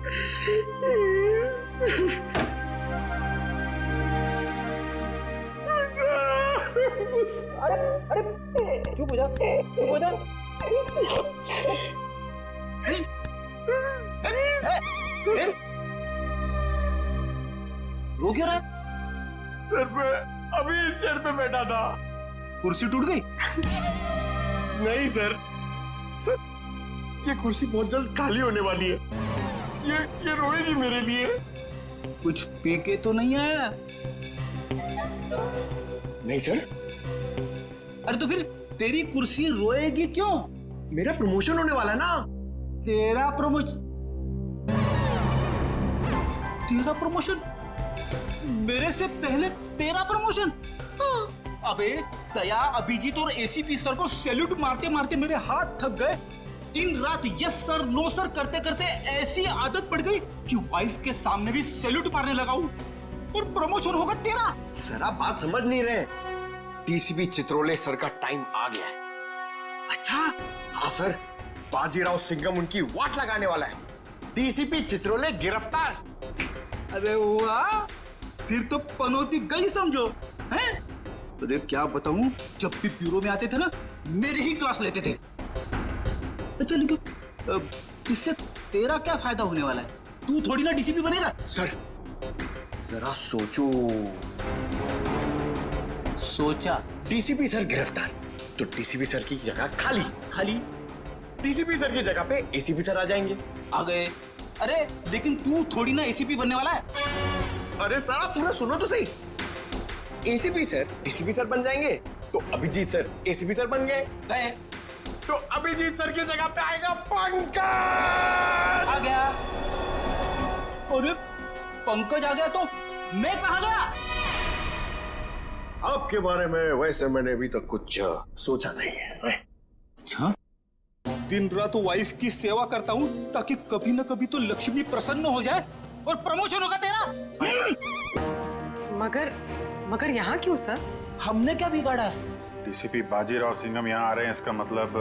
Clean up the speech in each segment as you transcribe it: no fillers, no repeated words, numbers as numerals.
अरे अरे चुप हो जा, चुप हो जा। रो क्यों रहा? सर पे अभी इस चेयर पे बैठा था। कुर्सी टूट गई? नहीं सर, सर ये कुर्सी बहुत जल्द खाली होने वाली है। ये रोएगी मेरे लिए। कुछ पी के तो नहीं आया? नहीं सर। अरे तो फिर तेरी कुर्सी रोएगी क्यों? मेरा प्रमोशन होने वाला है ना। तेरा प्रमोशन? तेरा प्रमोशन? मेरे से पहले तेरा प्रमोशन? अबे दया, अभिजीत और एसीपी सर को सैल्यूट मारते मारते मेरे हाथ थक गए। दिन रात यस सर नो सर करते करते ऐसी आदत पड़ गई कि वाइफ के सामने भी सैल्यूट मारने लगा हूं। और प्रमोशन होगा तेरा। सर आप बात समझ नहीं रहे। डीसीपी चित्रोले सर का टाइम आ गया है। अच्छा? हाँ सर, बाजीराव सिंघम उनकी वाट लगाने वाला है। डीसीपी चित्रोले गिरफ्तार। अरे वाह, फिर तो पनौती गई समझो। हैं? अरे क्या बताऊं, जब भी ब्यूरो में आते थे ना, मेरी ही क्लास लेते थे। अच्छा लेकिन इससे तेरा क्या फायदा होने वाला है? तू थोड़ी ना डीसीपी बनेगा। सर जरा सोचो। सोचा? डीसीपी सर गिरफ्तार तो डीसीपी सर की जगह खाली। खाली? डीसीपी सर की जगह पे एसीपी सर आ जाएंगे। आ गए। अरे लेकिन तू थोड़ी ना एसीपी बनने वाला है। अरे सर आप पूरा सुनो तो सही। एसीपी सर डीसीपी सर बन जाएंगे तो अभिजीत सर एसीपी सर बन गए। तो अभिजीत सर की जगह पे आएगा पंकज। आ गया। अरे पंकज आ गया तो मैं कहाँ गया? आपके बारे में वैसे मैंने अभी तक कुछ सोचा नहीं है। अच्छा? दिन रात वाइफ की सेवा करता हूँ ताकि कभी ना कभी तो लक्ष्मी प्रसन्न हो जाए और प्रमोशन होगा तेरा। मगर यहाँ क्यों सर? हमने क्या बिगाड़ा? डीसीपी बाजीराव सिंघम यहाँ आ रहे हैं, इसका मतलब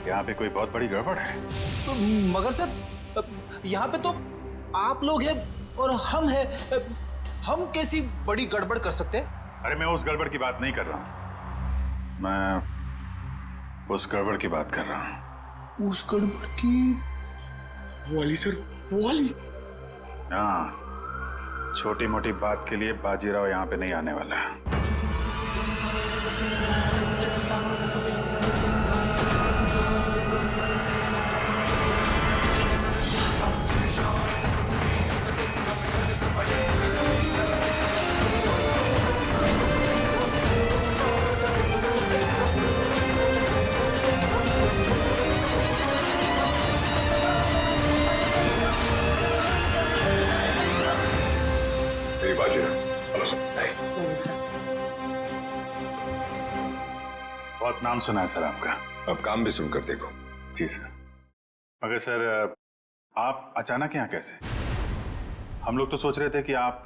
यहाँ पे कोई बहुत बड़ी गड़बड़ है। तो मगर सर यहाँ पे तो आप लोग हैं और हम हैं। हम कैसी बड़ी गड़बड़ कर सकते हैं? अरे मैं उस गड़बड़ की बात नहीं कर रहा हूँ, मैं उस गड़बड़ की बात कर रहा हूँ। उस गड़बड़ की? वो वाली सर, वो वाली। हाँ, छोटी मोटी बात के लिए बाजीराव यहाँ पे नहीं आने वाला है। बहुत नाम सुना है सर आपका। अब काम भी सुनकर देखो। जी सर। मगर सर आप अचानक यहाँ कैसे? हम लोग तो सोच रहे थे कि आप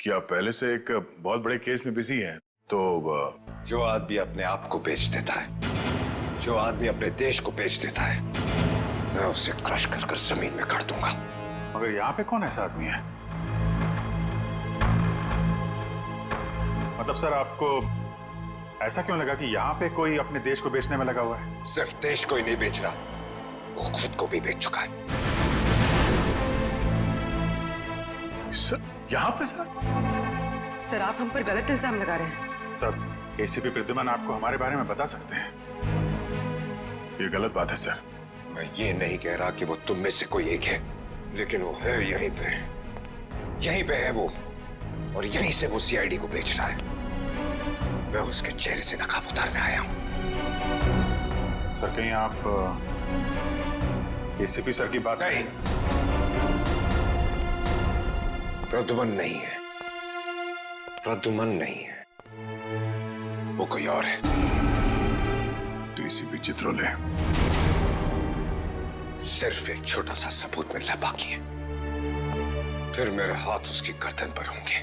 पहले से एक बहुत बड़े केस में बिजी हैं, तो जो आदमी अपने आप को बेच देता है, जो आदमी अपने देश को बेच देता है, मैं उसे क्रश कर कर जमीन में गाड़ दूंगा। मगर यहाँ पे कौन ऐसा आदमी है? मतलब सर आपको ऐसा क्यों लगा कि यहाँ पे कोई अपने देश को बेचने में लगा हुआ है? सिर्फ देश को ही नहीं बेच रहा, वो खुद को भी बेच चुका है। सर यहाँ पे? सर आप हम पर गलत इल्जाम लगा रहे हैं। सर एसीपी प्रद्युमन आपको हमारे बारे में बता सकते हैं। ये गलत बात है सर। मैं ये नहीं कह रहा कि वो तुम में से कोई एक है, लेकिन वो है यहीं पे है वो, और यहीं से वो सीआईडी को बेच रहा है। मैं उसके चेहरे से नकाब उतारने आया हूं। सर कहीं आप एसीपी सर की बात? नहीं, प्रद्युमन नहीं है, प्रद्युमन नहीं है, वो कोई और है। डीसीपी चित्रोले। सिर्फ एक छोटा सा सबूत मिलना बाकी है, फिर मेरे हाथ उसकी गर्दन पर होंगे।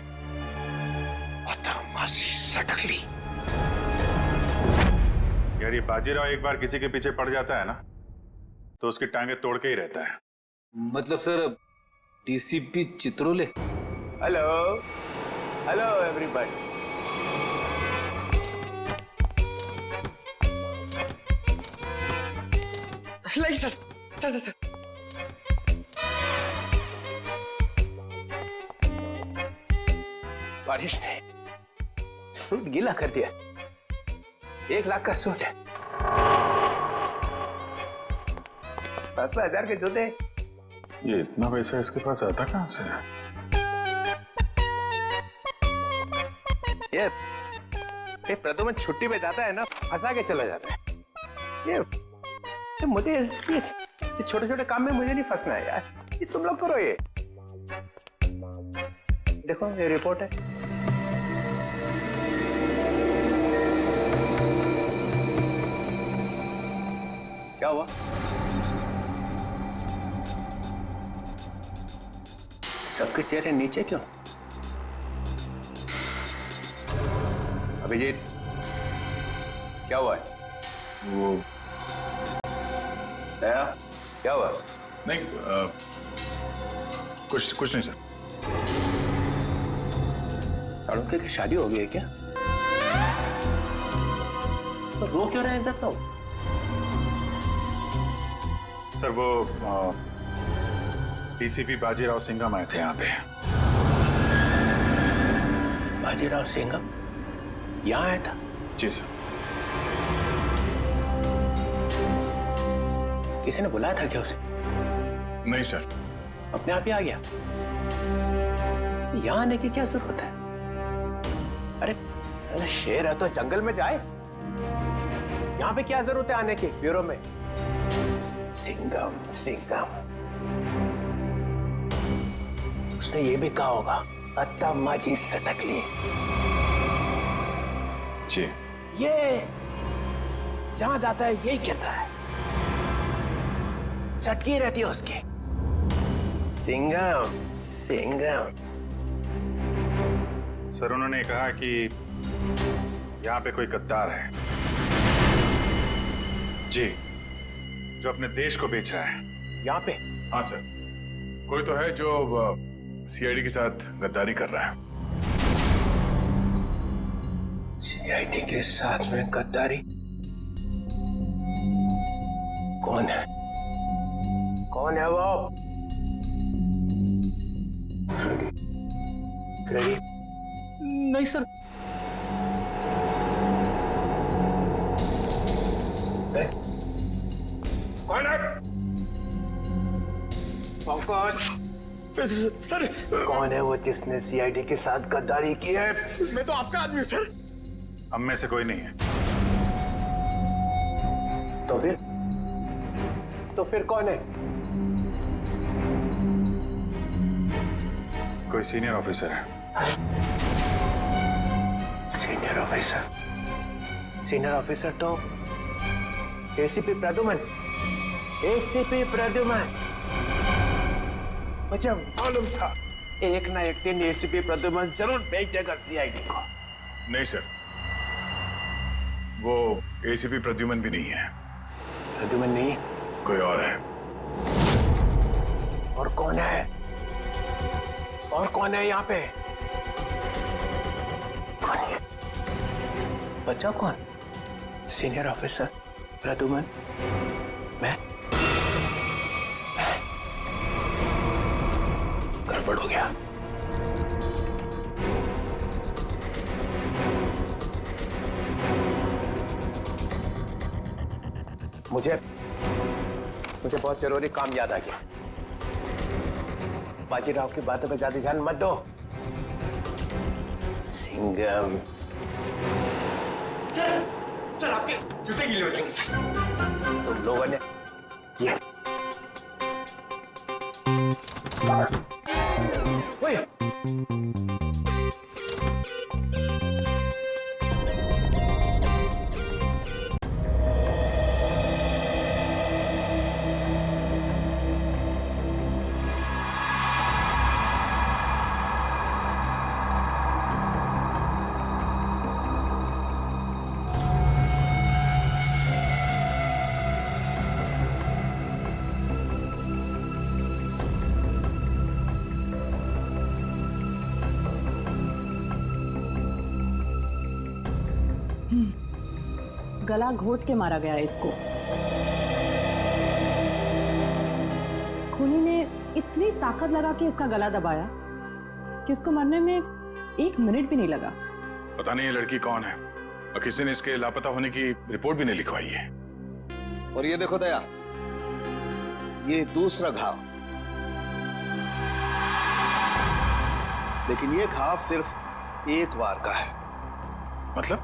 अतः मासी सटकली। यार ये बाजीराव एक बार किसी के पीछे पड़ जाता है ना, तो उसकी टांगे तोड़ के ही रहता है। मतलब sir DCP Chitrole. Hello hello everybody. लाइए सर सर सर सर। बारिश ने सूट गीला कर दिया। 1 लाख का सूट है। 7,000 के जूते। ये इतना पैसा इसके पास आता कहाँ से? ये प्रदुमन छुट्टी पे जाता है ना, फंसा के चला जाता है। ये मुझे ये छोटे छोटे काम में मुझे नहीं फंसना है यार। ये तुम लोग करो। ये देखो ये रिपोर्ट है। क्या हुआ? सबके चेहरे नीचे क्यों? अभिजीत क्या हुआ है? वो दया क्या हुआ? नहीं कुछ नहीं सर। साड़ुंके की शादी हो गई है क्या? तो रो क्यों रहे हैं तो? सर वो डीसीपी बाजीराव सिंघम आए थे यहाँ पे। बाजीराव सिंघम यहाँ आया था? जी सर। किसी ने बुलाया था क्या उसे? नहीं सर। अपने आप ही आ गया? यहाँ आने की क्या जरूरत है? अरे शेर है तो जंगल में जाए। यहाँ पे क्या जरूरत है आने की ब्यूरो में? सिंघम सिंघम उसने ये भी कहा होगा अत्ता माजी सटक ली। जी। ये जहां जाता है यही कहता है, चटकी रहती है उसकी। सिंघम सिंघम। सर उन्होंने कहा कि यहाँ पे कोई गद्दार है जी, जो अपने देश को बेच रहा है। यहाँ पे? हाँ सर, कोई तो है जो सीआईडी के साथ गद्दारी कर रहा है। सीआईडी के साथ में गद्दारी? कौन है? कौन है वो? फ्रेडी? फ्रेडी? नहीं सर। कौन है? सर कौन है वो जिसने सीआईडी के साथ गद्दारी की है? उसमें तो आपका आदमी है सर। हम में से कोई नहीं है। तो फिर कौन है? कोई सीनियर ऑफिसर है। Senior officer? सीनियर ऑफिसर तो एसीपी प्रद्युमन। एसीपी प्रद्युमन। मुझे मालूम था एक ना एक दिन एसीपी प्रद्युमन जरूर भेज देगा सीआईडी को। नहीं सर, वो एसीपी प्रद्युमन भी नहीं है। प्रद्युमन नहीं? कोई और है। और कौन है? और कौन है यहाँ पे? कौन है? बच्चा कौन? सीनियर ऑफिसर प्रद्युमन, मैं? गड़बड़ हो गया। मुझे बहुत जरूरी काम याद आ गया। बाजीराव की बातों पे ज्यादा ध्यान मत दो। सिंघम। सर आपके जूते गीले हो जाएंगे सर। तुम लोगों ने ये ओए! गला घोट के मारा गया है इसको। खूनी ने इतनी ताकत लगा के इसका गला दबाया कि उसको मरने में 1 मिनट भी नहीं लगा। पता नहीं ये लड़की कौन है और किसी ने इसके लापता होने की रिपोर्ट भी नहीं लिखवाई है। और ये देखो दया, ये दूसरा घाव, लेकिन ये घाव सिर्फ एक वार का है। मतलब?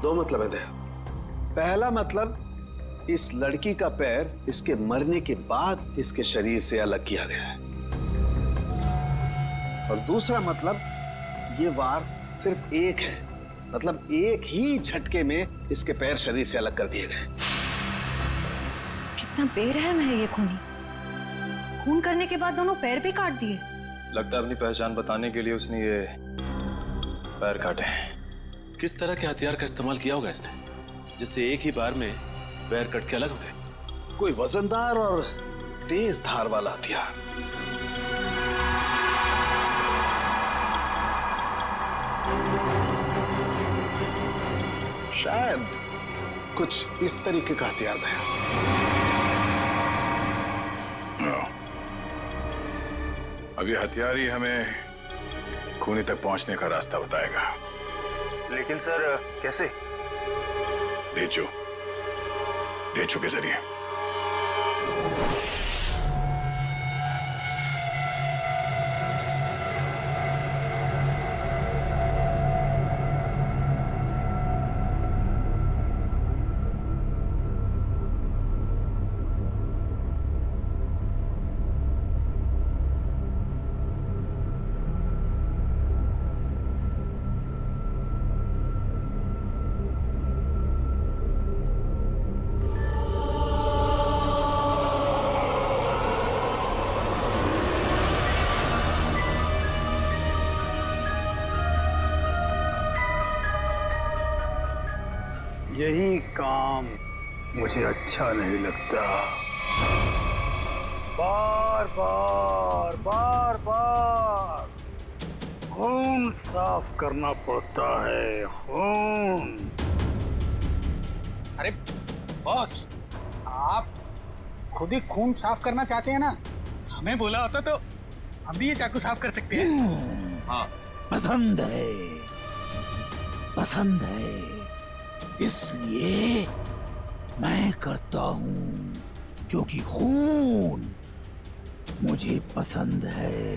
2 मतलब है दया। पहला मतलब, इस लड़की का पैर इसके मरने के बाद इसके शरीर से अलग किया गया है। और दूसरा मतलब, ये वार सिर्फ एक है, मतलब एक ही झटके में इसके पैर शरीर से अलग कर दिए गए। कितना बेरहम है ये खूनी। खून करने के बाद दोनों पैर भी काट दिए। लगता है अपनी पहचान बताने के लिए उसने ये पैर काटे। किस तरह के हथियार का इस्तेमाल किया होगा इसने, जिससे एक ही बार में पैर कट के अलग हो गए? कोई वजनदार और तेज धार वाला हथियार। शायद कुछ इस तरीके का हथियार है। अब ये हथियार ही हमें खूनी तक पहुंचने का रास्ता बताएगा। लेकिन सर कैसे? ढेंचू के जरिए। यही काम मुझे अच्छा नहीं लगता। बार बार बार बार खून साफ करना पड़ता है, खून। अरे बॉस, आप खुद ही खून साफ करना चाहते हैं ना? हमें बोला होता तो हम भी ये चाकू साफ कर सकते हैं। हाँ, पसंद है, पसंद है, इसलिए मैं करता हूं, क्योंकि खून मुझे पसंद है।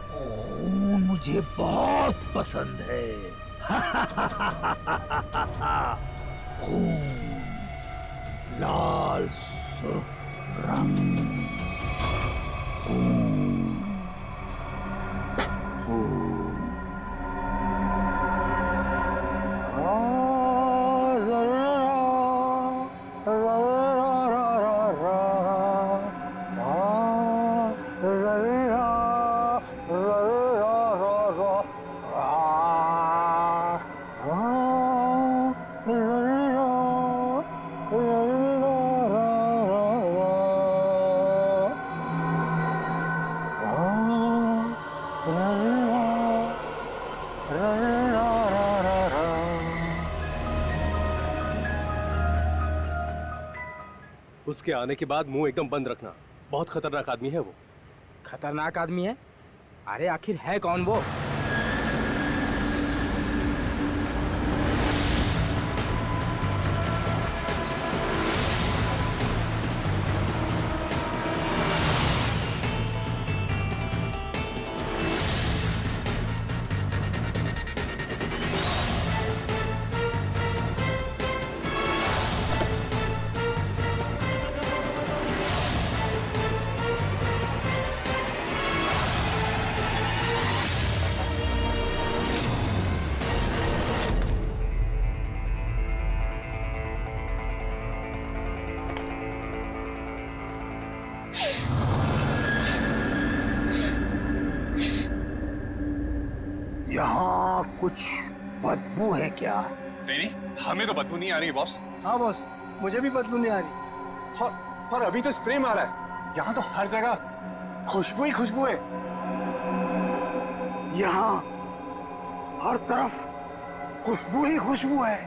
खून मुझे बहुत पसंद है। खून, लाल सुर्ख रंग, खून, खून। उसके आने के बाद मुंह एकदम बंद रखना। बहुत खतरनाक आदमी है वो। खतरनाक आदमी है? अरे आखिर है कौन वो? यहाँ कुछ बदबू है क्या? नहीं, हमें तो बदबू नहीं आ रही बॉस। हाँ बॉस, मुझे भी बदबू नहीं आ रही। पर अभी तो स्प्रे मारा है। यहाँ तो हर जगह खुशबू ही खुशबू है। यहाँ हर तरफ खुशबू ही खुशबू है।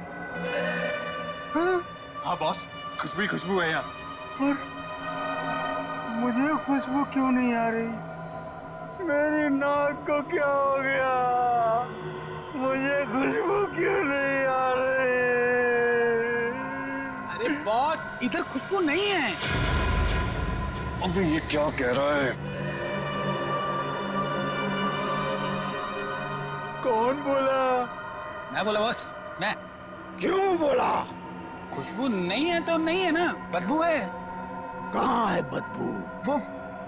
हाँ बॉस, खुशबू ही खुशबू है यहाँ। पर मुझे खुशबू क्यों नहीं आ रही? मेरी नाक को क्या हो गया? मुझे खुशबू क्यों नहीं आ रही? अरे बॉस, इधर खुशबू नहीं है। अबे ये क्या कह रहा है? कौन बोला? मैं बोला बॉस, मैं। क्यों बोला? खुशबू नहीं है तो नहीं है ना, बदबू है। कहाँ है बदबू? वो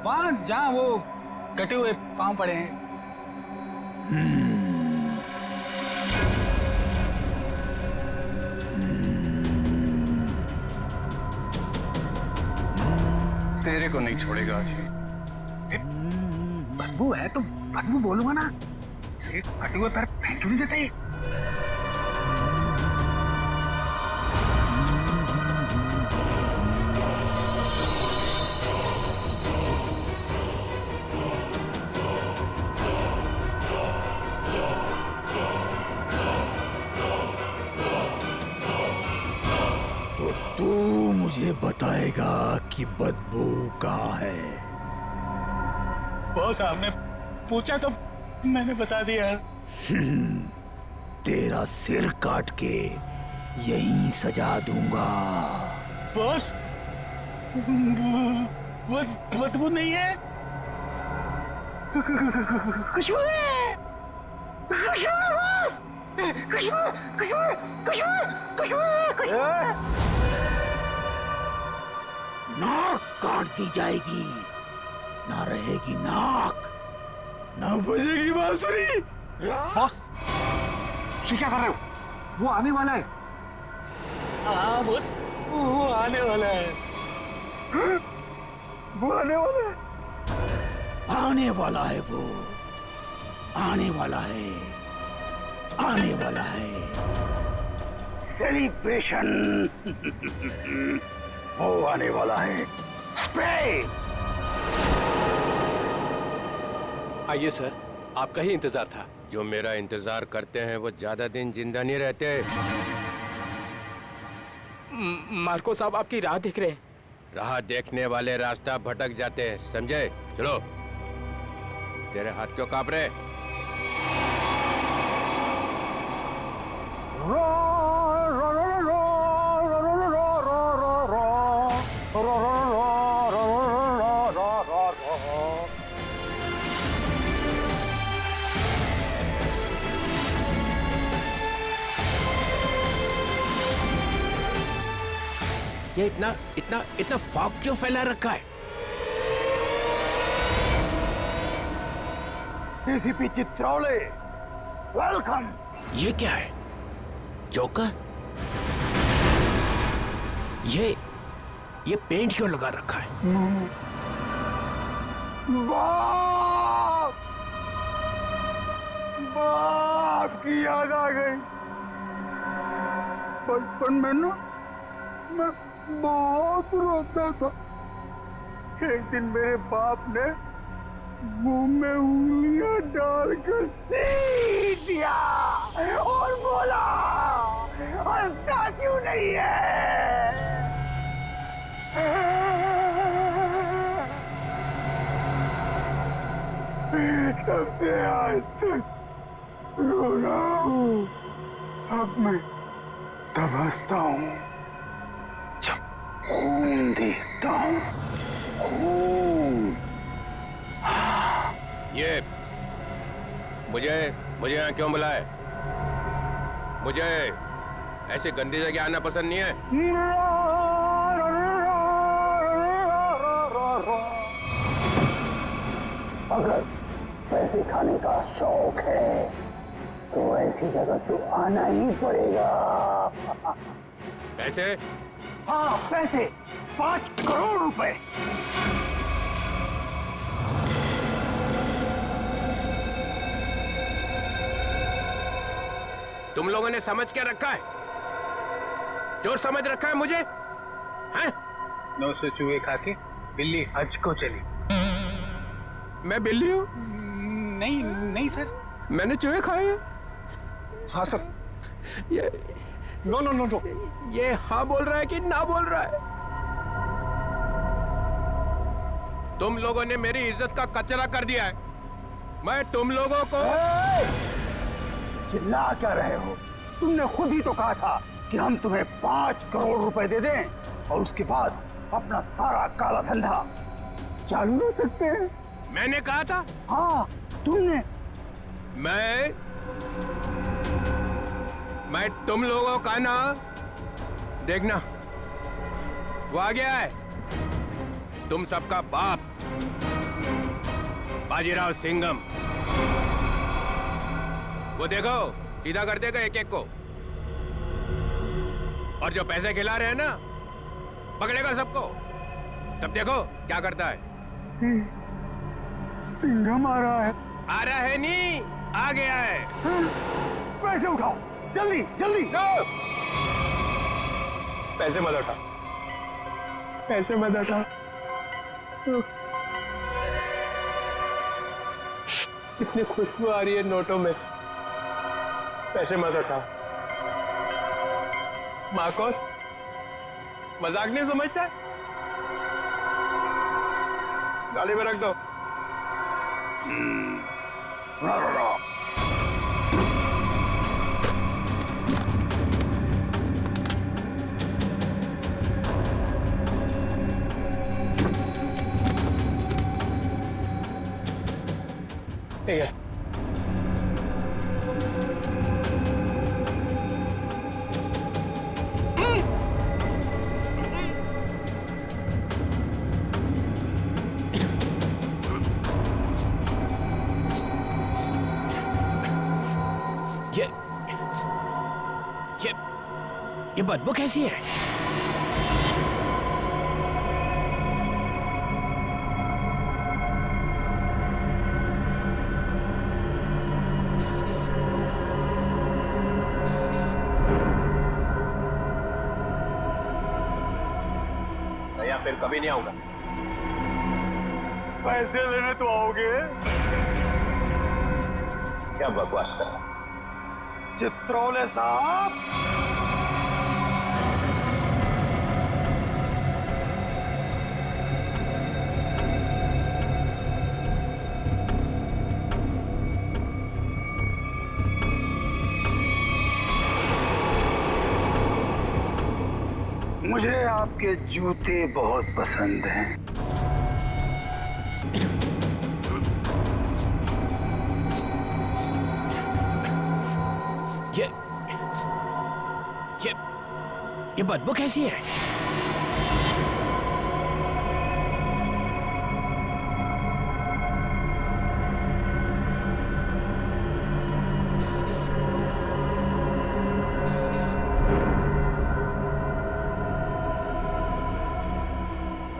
वहां जहाँ वो कटे हुए पांव पड़े हैं। तेरे को नहीं छोड़ेगा आज ये। बदबू है तो बदबू बोलूंगा ना। सिर्फ फटे हुए पैर फेंक क्यों नहीं देते? तो तू मुझे बताएगा कि बदबू कहाँ है? बॉस, आपने पूछा तो मैंने बता दिया। तेरा सिर काट के यहीं सजा दूंगा। बॉस, बदबू नहीं है। खुशबू है। खुशबू है बॉस। खुशबू, खुशबू, खुशबू, खुशबू। नाक काट दी जाएगी, ना रहेगी नाक, ना बजेगी बांसुरी। बॉस, ये क्या कर रहे हो? वो आने वाला है। हाँ बॉस, वो आने वाला है। वो आने वाला है। आने वाला है वो, आने वाला है, आने वाला है। सेलिब्रेशन। वो आने वाला है। स्प्रे। आइए सर, आपका ही इंतजार था। जो मेरा इंतजार करते हैं वो ज्यादा दिन जिंदा नहीं रहते। मार्को साहब आपकी राह देख रहे हैं। राह देखने वाले रास्ता भटक जाते हैं, समझे? चलो। तेरे हाथ क्यों कांप रहे? ये इतना इतना इतना फॉग क्यों फैला रखा है? ACP Chitrole, welcome. ये क्या है? जोकर? ये पेंट क्यों लगा रखा है? बाप, बाप की याद आ गई। बचपन में ना मैं बहुत रोता था। एक दिन मेरे बाप ने मुंह में उंगलियां डालकर चीर दिया और बोला, हंसता क्यों नहीं है? तब से आज तक रो रहा हूँ। अब मैं तब हंसता हूँ जब खून देखता हूँ। खून। ये मुझे यहाँ क्यों बुलाए? मुझे ऐसी गंदी जगह आना पसंद नहीं है। अगर पैसे खाने का शौक है तो ऐसी जगह तो आना ही पड़ेगा। पैसे? हाँ, पैसे। 5 करोड़ रुपए। तुम लोगों ने समझ क्या रखा है? चोर समझ रखा है मुझे? हैं? 900 चूहे खा के बिल्ली हज को चली। मैं बिल्ली हूँ? नहीं नहीं सर, मैंने चूहे खाए हैं। हाँ sir. No no no no. ये हाँ बोल रहा है कि ना बोल रहा है? तुम लोगों ने मेरी इज्जत का कचरा कर दिया है। मैं तुम लोगों को चिल्ला क्या रहे हो? तुमने खुद ही तो कहा था कि हम तुम्हें 5 करोड़ रुपए दे दें और उसके बाद अपना सारा काला धंधा चालू रख सकते हैं। मैंने कहा था? हाँ तुमने। मैं तुम लोगों का ना, देखना वो आ गया है, तुम सबका बाप बाजीराव सिंघम। वो देखो सीधा कर देगा एक एक को, और जो पैसे खिला रहे हैं ना पकड़ेगा सबको। तब देखो क्या करता है। सिंघम आ रहा है। आ रहा है नहीं, आ गया है। पैसे उठाओ जल्दी जल्दी। पैसे मत उठा, पैसे मत उठा। कितनी खुशबू आ रही है नोटों में से। पैसे मत उठा। मार्कोस मजाक नहीं समझता? गाड़ी में रख दो। ठीक है। ये बदबू कैसी है? या फिर कभी नहीं आऊंगा। पैसे लेने तो आओगे? क्या बकवास कर रहा? चित्रोले साहब, मुझे आपके जूते बहुत पसंद हैं। ये बदबू कैसी है?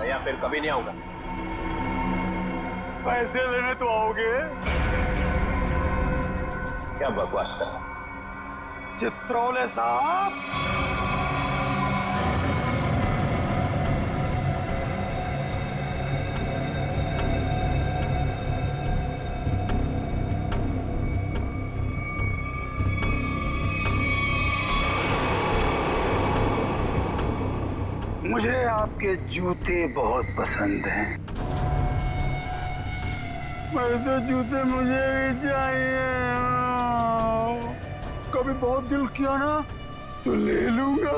या फिर कभी नहीं आऊंगा। पैसे लेने तो आओगे? क्या बकवास कर रहा? चित्रोले साहब, मुझे आपके जूते बहुत पसंद हैं। वैसे जूते मुझे भी चाहिए। कभी बहुत दिल किया ना तो ले लूंगा।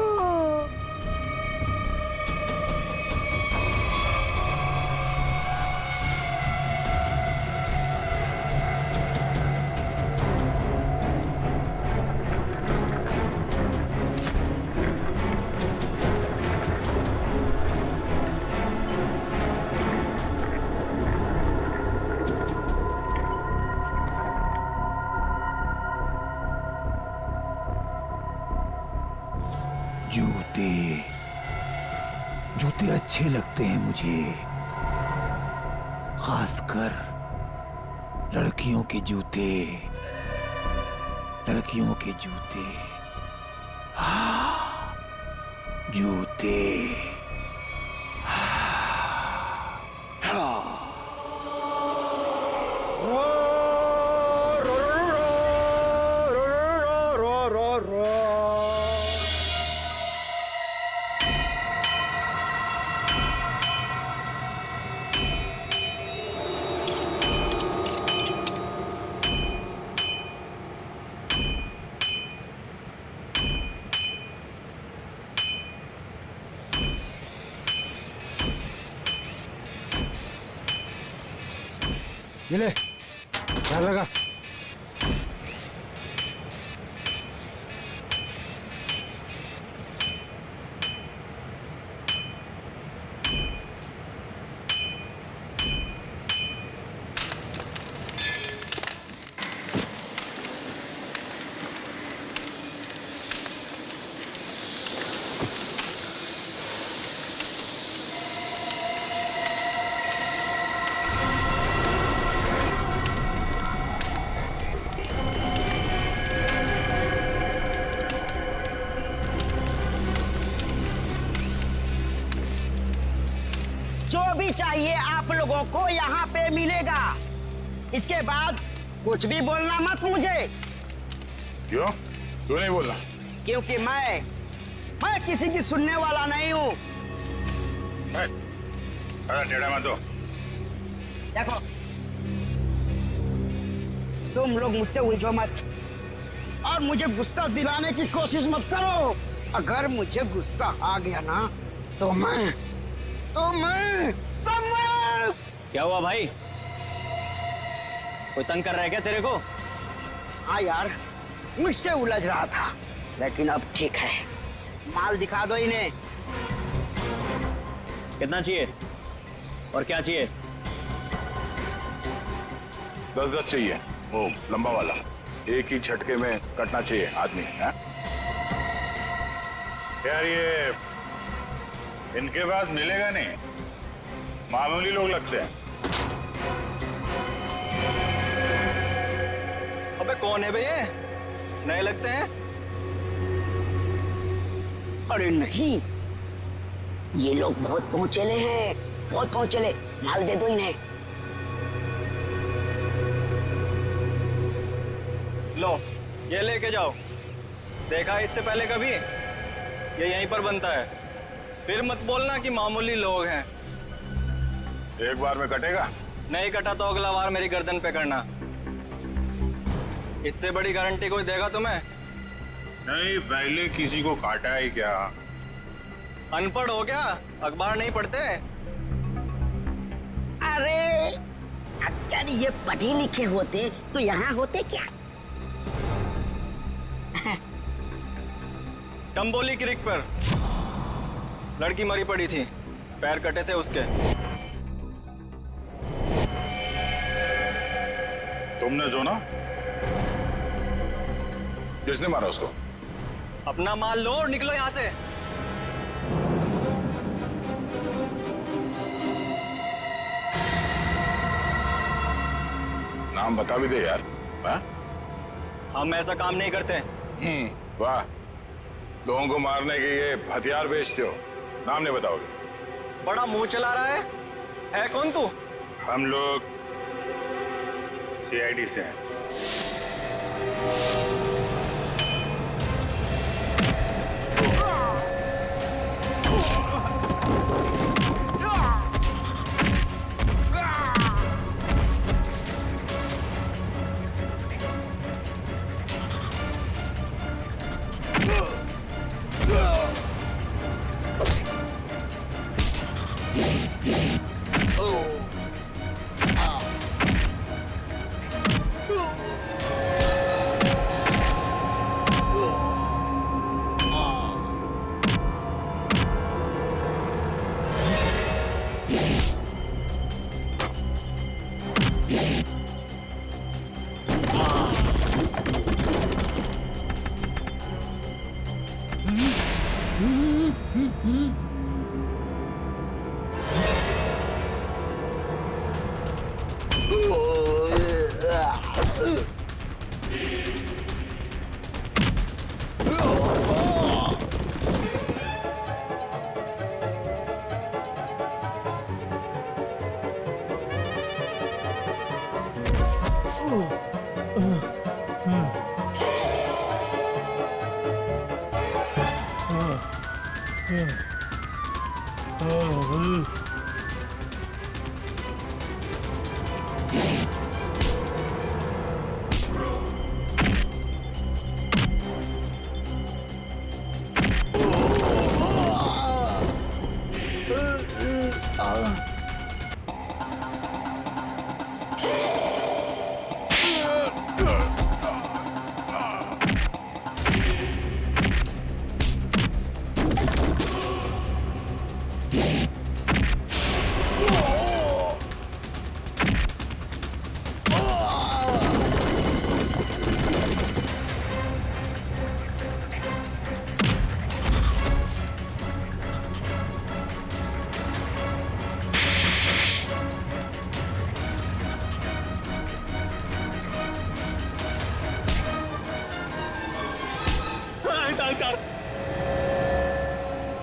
जूते अच्छे लगते हैं मुझे, खासकर लड़कियों के जूते। लड़कियों के जूते, हाँ जूते। ये ले, ध्यान लगा। जो भी चाहिए आप लोगों को यहाँ पे मिलेगा। इसके बाद कुछ भी बोलना मत मुझे। क्यों? क्यों नहीं बोलना? क्योंकि मैं किसी की सुनने वाला नहीं हूँ। अरे टेढ़ा मत हो। देखो, तुम लोग मुझसे उलझो मत और मुझे गुस्सा दिलाने की कोशिश मत करो। अगर मुझे गुस्सा आ गया ना तो मैं क्या हुआ भाई? कोई तंग कर रहा है क्या तेरे को? हाँ यार, मुझसे उलझ रहा था, लेकिन अब ठीक है। माल दिखा दो इन्हें। कितना चाहिए और क्या चाहिए? 10-10 चाहिए, वो लंबा वाला, एक ही झटके में कटना चाहिए आदमी है? यार ये इनके पास मिलेगा नहीं, मामूली लोग लगते हैं। अबे कौन है भैया? नए लगते हैं। अरे नहीं, ये लोग बहुत पहुंचेले हैं, बहुत पहुंचेले। माल दे दो इन्हें। लो ये लेके जाओ। देखा इससे पहले कभी? ये यहीं पर बनता है। फिर मत बोलना कि मामूली लोग हैं। एक बार में कटेगा? नहीं कटा तो अगला बार मेरी गर्दन पे करना। इससे बड़ी गारंटी कोई देगा तुम्हें? नहीं, पहले किसी को काटा है क्या? अनपढ़ हो क्या? अखबार नहीं पढ़ते? अरे अगर ये पढ़े लिखे होते तो यहाँ होते क्या? टम्बोली क्रिक पर लड़की मरी पड़ी थी, पैर कटे थे उसके। तुमने जो ना? किसने मारा उसको? अपना माल लो और निकलो यहाँ से। नाम बता भी दे यार। हाँ? हम ऐसा काम नहीं करते। वाह, लोगों को मारने के ये हथियार बेचते हो, नाम नहीं बताओगे? बड़ा मुंह चला रहा है कौन तू? हम लोग CID से हैं।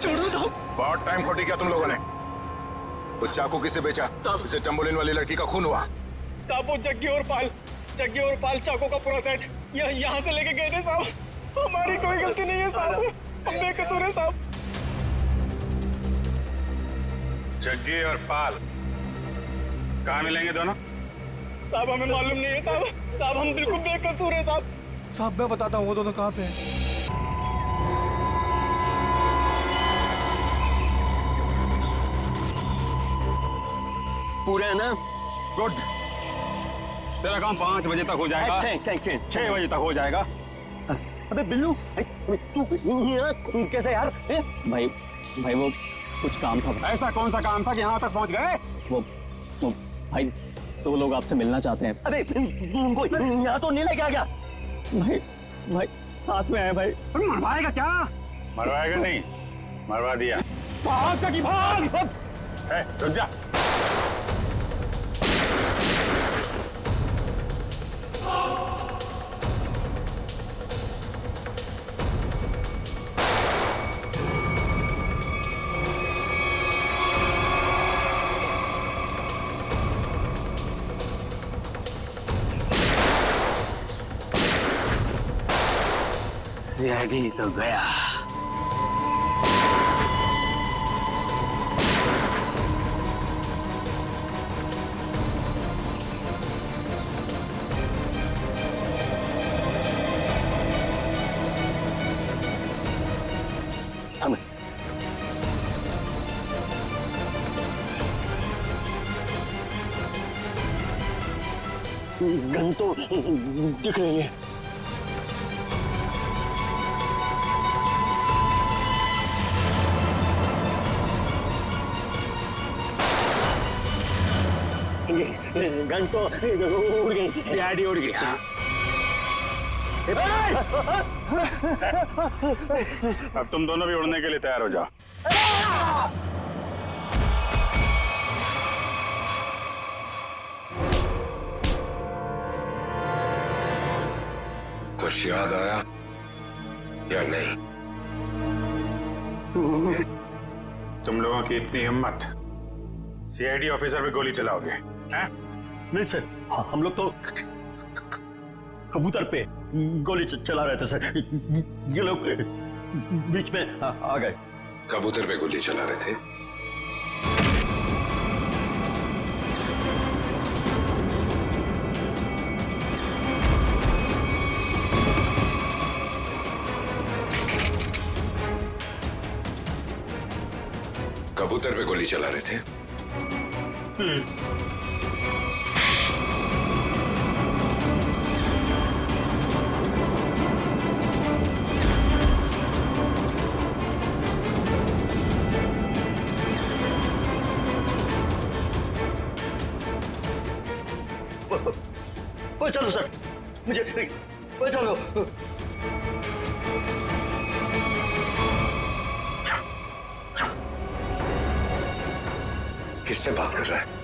छोड़ दो साहब। बहुत टाइम खोटी किया तुम लोगों ने। वो चाकू किसे बेचा? इसे टम्बोलिन वाली लड़की का खून हुआ। साहब वो जग्गी और पाल चाकू का पूरा सेट यहाँ से लेके गए थे साहब। हमारी कोई गलती नहीं है साहब, हम बेकसूर है साहब। जग्गी और पाल कहाँ मिलेंगे दोनों? साहब हमें मालूम नहीं है साहब हम बिल्कुल बेकसूर है साहब। साहब मैं बताता हूँ वो दोनों कहाँ पे हैं। पूरे है ना? गुड। तेरा काम 5 बजे तक हो जाएगा। 6 बजे तक हो जाएगा। अबे बिल्लू तू कैसे यार? भाई वो कुछ काम था। ऐसा कौन सा काम था कि यहाँ तक पहुँच गए? वो भाई 2 लोग आपसे मिलना चाहते हैं। अबे उनको यहाँ तो नहीं लेके आ गया? भाई साथ में है भाई। मरवाएगा क्या? मरवाएगा नहीं, मरवा दिया। भाग सकी भाग। रुक जा। सीआईडी तो गया। गन तो दिख रही है। गन तो उड़ गई, सीआईडी उड़ गई। अब तुम दोनों भी उड़ने के लिए तैयार हो जाओ। कुछ याद आया या नहीं? तुम लोगों की इतनी हिम्मत, सीआईडी ऑफिसर पे गोली चलाओगे हैं? नहीं सर, हम लोग तो कबूतर पे गोली चला रहे थे सर। ये लोग बीच में आ गए। कबूतर पे गोली चला रहे थे? कबूतर पे गोली चला रहे थे? चलो सर, मुझे चलो। किससे बात कर रहा है?